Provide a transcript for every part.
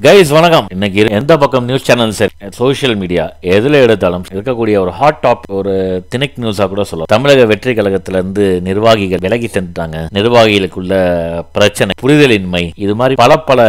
Guys வணக்கம். இன்னைக்கு எந்த பக்கம் நியூஸ் சேனல் சரி, சோசியல் மீடியா எதுல எடுத்தாலும் இருக்கக்கூடிய ஒரு ஹாட் டாப், ஒரு திணிக் நியூஸா கூட சொல்லலாம். தமிழக வெற்றி கழகத்துல இருந்து நிர்வாகிகள் விலகி சென்றாங்க, நிர்வாகிகளுக்குள்ள பிரச்சனை, புரிதலின்மை, இது மாதிரி பல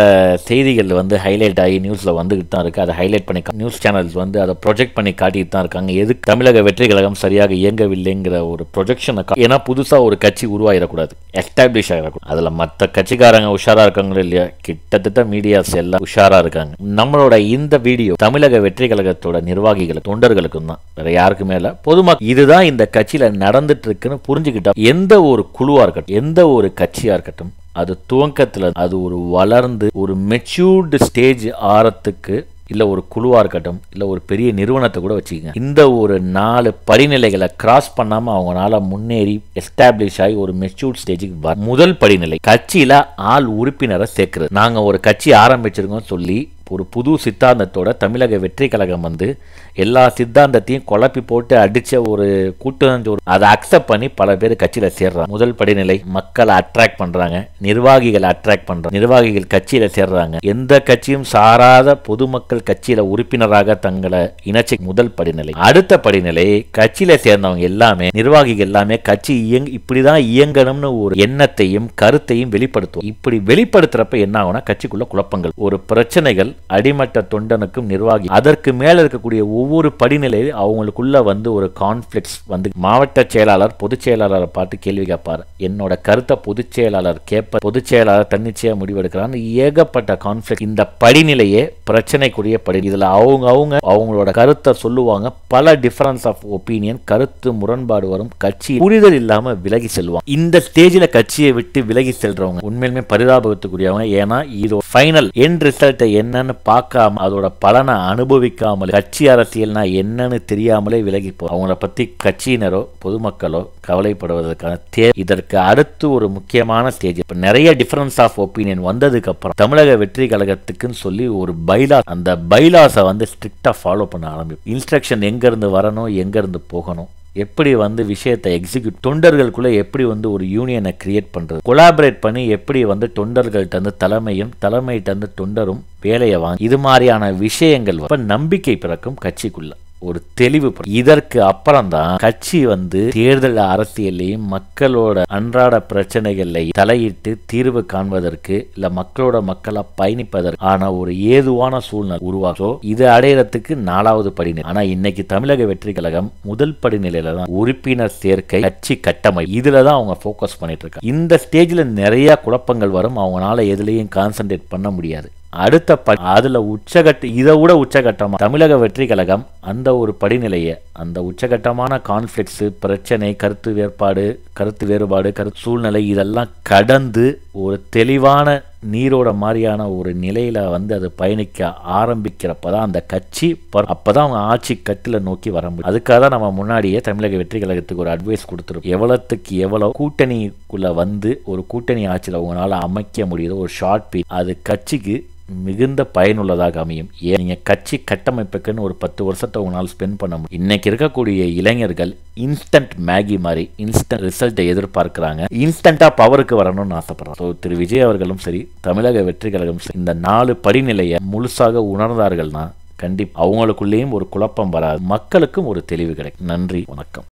செய்திகள் ஹைலைட் ஆகி நியூஸ்ல வந்துகிட்டு தான் இருக்கு. அதை ஹைலைட் பண்ணி நியூஸ் சேனல்ஸ் அதை ப்ரொஜெக்ட் பண்ணி காட்டிட்டு தான் இருக்காங்க. எதுக்கு தமிழக வெற்றி கழகம் சரியாக இயங்கவில்லைங்கிற ஒரு ப்ரொஜெக்ஷனை, ஏன்னா புதுசா ஒரு கட்சி உருவாயிடக்கூடாது, எஸ்டாப்ளிஷ் ஆகிடக்கூடாது. அதுல மற்ற கட்சிக்காரங்க உஷாரா இருக்காங்களோ இல்லையா, கிட்டத்தட்ட மீடியாஸ் எல்லாம் உஷாரா இருக்காங்க. நம்மளோட இந்த வீடியோ தமிழக வெற்றி கழகத்தோட நிர்வாகிகள் தொண்டர்களுக்கும் தான், வேற யாருக்குமே இல்ல, பொதுமக்கள். இதுதான் இந்த கட்சியில நடந்துட்டு இருக்குன்னு புரிஞ்சுக்கிட்டா எந்த ஒரு குழுவா இருக்கட்டும், எந்த ஒரு கட்சியா இருக்கட்டும், அது துவக்கத்துல அது ஒரு வளர்ந்து ஒரு மெச்சூர்டு ஸ்டேஜ் ஆறத்துக்கு, இல்ல ஒரு குழுவா இருக்கட்டும், இல்ல ஒரு பெரிய நிறுவனத்தை கூட வச்சுக்கோங்க, இந்த ஒரு 4 படிநிலைகளை கிராஸ் பண்ணாம அவங்களால முன்னேறி எஸ்டாப்ளிஷ் ஆகி ஒரு மெச்சூர்ட் ஸ்டேஜுக்கு முதல் படிநிலை கட்சியில ஆள் உறுப்பினரை சேர்க்கிறது. நாங்க ஒரு கட்சி ஆரம்பிச்சிருக்கோம் சொல்லி ஒரு புது சித்தாந்தத்தோட தமிழக வெற்றி கழகம் எல்லா சித்தாந்தத்தையும் குழப்பி போட்டு அடிச்ச ஒரு கூட்டஞ்சோறு, அதை அக்செப்ட் பண்ணி பல பேர் கட்சியில சேர்றாங்க. முதல் படிநிலை மக்களை அட்ராக்ட் பண்றாங்க, நிர்வாகிகளை அட்ராக்ட் பண்றாங்க, நிர்வாகிகள் கட்சியில சேர்றாங்க, எந்த கட்சியும் சாராத பொதுமக்கள் கட்சியில உறுப்பினராக தங்களை இணைச்சி முதல் படிநிலை. அடுத்த படிநிலை கட்சியில சேர்ந்தவங்க எல்லாமே, நிர்வாகிகள் எல்லாமே கட்சி இப்படிதான் இயங்கணும்னு ஒரு எண்ணத்தையும் கருத்தையும் வெளிப்படுத்தும். இப்படி வெளிப்படுத்துறப்ப என்ன ஆகும்னா கட்சிக்குள்ள குழப்பங்கள், ஒரு பிரச்சனைகள், அடிமட்ட தொண்டனுக்கும் நிர்வாகி, அதற்கு மேல இருக்கக்கூடிய ஒவ்வொரு படிநிலையிலும் அவங்களுக்குள்ள ஒரு கான்ஃபிளிக்ஸ் மாவட்ட செயலாளர் பொதுச் செயலாளரை பார்த்து கேள்வி கேட்பார், என்னோட கருத்தை பொதுச் செயலாளர் கேட்ப, பொதுச் செயலாளர் தன்னிச்சையா முடிவெடுக்கிறான்னு ஏகப்பட்ட கான்ஃபிளிக்ஸ். இந்த படிநிலையே பிரச்சனைக்குரிய படி. இதுல அவங்களோட கருத்தை சொல்லுவாங்க, பல டிஃபரன்ஸ் ஆஃப் ஒப்பீனியன், கருத்து முரண்பாடு வரும், கட்சி புரிதல் இல்லாம விலகி செல்வாங்க. இந்த ஸ்டேஜில் கட்சியை விட்டு விலகி செல்றவங்க உண்மையிலுமே பரிதாபத்துக்குரியவங்க. ஏன்னா இது ஃபைனல் எண்ட் ரிசல்ட் என்னன்னு பார்க்காம, அதோட பலனை அனுபவிக்காமல், கட்சி அரசியல்னா என்னன்னு தெரியாமலே விலகி போ, அவங்கள பத்தி கட்சியினரோ பொதுமக்களோ கவலைப்படுவதற்கான இதற்கு அடுத்து ஒரு முக்கியமான ஸ்டேஜ். இப்ப நிறைய டிஃபரன்ஸ் ஆஃப் ஒப்பீனியன் வந்ததுக்கு அப்புறம் தமிழக வெற்றி கழகத்துக்குன்னு சொல்லி ஒரு பைலா, அந்த பைலாஸை ஸ்ட்ரிக்டா ஃபாலோ பண்ண ஆரம்பிக்கும். இன்ஸ்ட்ரக்ஷன் எங்க இருந்து வரணும், எங்க இருந்து போகணும், எப்படி விஷயத்தை எக்ஸிக்யூட், தொண்டர்களுக்குள்ள எப்படி ஒரு யூனியனை கிரியேட் பண்றது, கொலாபரேட் பண்ணி எப்படி தொண்டர்கள்ட்ட தலைமையும் தலைமையிட்ட தொண்டரும் வேலையை வாங்க, இது மாதிரியான விஷயங்கள் நம்பிக்கை பிறக்கும் கட்சிக்குள்ள ஒரு தெளிவு. இதற்கு அப்புறம் தான் கட்சி தேர்தல் அரசியலையும் மக்களோட அன்றாட பிரச்சனைகளை தலையிட்டு தீர்வு காண்பதற்கு, இல்ல மக்களா பயணிப்பதற்கு ஆன ஒரு ஏதுவான சூழ்நிலை உருவாகும். இது அடையறதுக்கு 4வது படிநிலை. ஆனா இன்னைக்கு தமிழக வெற்றி கழகம் முதல் படிநிலையில தான் உறுப்பினர் சேர்க்கை, கட்சி கட்டமை, இதுலதான் அவங்க போக்கஸ் பண்ணிட்டு இருக்காங்க. இந்த ஸ்டேஜ்ல நிறைய குழப்பங்கள் வரும், அவங்களால எதுலையும் கான்சென்ட்ரேட் பண்ண முடியாது. அடுத்த அதுல இதை விட உச்சகட்டமா தமிழக வெற்றி கழகம் அந்த ஒரு படிநிலையை, அந்த உச்சகட்டமான கான்ஃபிளிக்ஸ், பிரச்சனை, கருத்து வேறுபாடு, கருத்து சூழ்நிலை, இதெல்லாம் கடந்து ஒரு தெளிவான நீரோட மாதிரியான ஒரு நிலையில அது பயணிக்க ஆரம்பிக்கிறப்பதான் அந்த கட்சி, அப்பதான் அவங்க ஆட்சி கட்டில நோக்கி வர முடியும். அதுக்காக தான் நம்ம முன்னாடியே தமிழக வெற்றி கழகத்துக்கு ஒரு அட்வைஸ் கொடுத்துருக்கோம். எவ்வளவு கூட்டணிக்குள்ள ஒரு கூட்டணி ஆட்சியில் அவங்களால அமைக்க முடியுது ஒரு ஷார்ட் பீரியட், அது கட்சிக்கு மிகுந்த பயனுள்ளதாக அமையும். நீங்க கட்சி கட்டமைப்புக்குன்னு ஒரு 10 வருஷத்தை உங்களால் ஸ்பெண்ட் பண்ண முடியும். இன்னைக்கு இருக்கக்கூடிய இளைஞர்கள் இன்ஸ்டன்ட் மேகி மாதிரி இன்ஸ்டன்ட் ரிசல்ட்டை எதிர்பார்க்கிறாங்க, இன்ஸ்டன்டா பவருக்கு வரணும்னு ஆசைப்படுறாங்க. ஸோ திரு விஜய் அவர்களும் சரி, தமிழக வெற்றி கழகம் சரி, இந்த 4 படிநிலையை முழுசாக உணர்ந்தார்கள்னா கண்டிப்பா அவங்களுக்குள்ளேயும் ஒரு குழப்பம் வராது, மக்களுக்கும் ஒரு தெளிவு கிடைக்கும். நன்றி, வணக்கம்.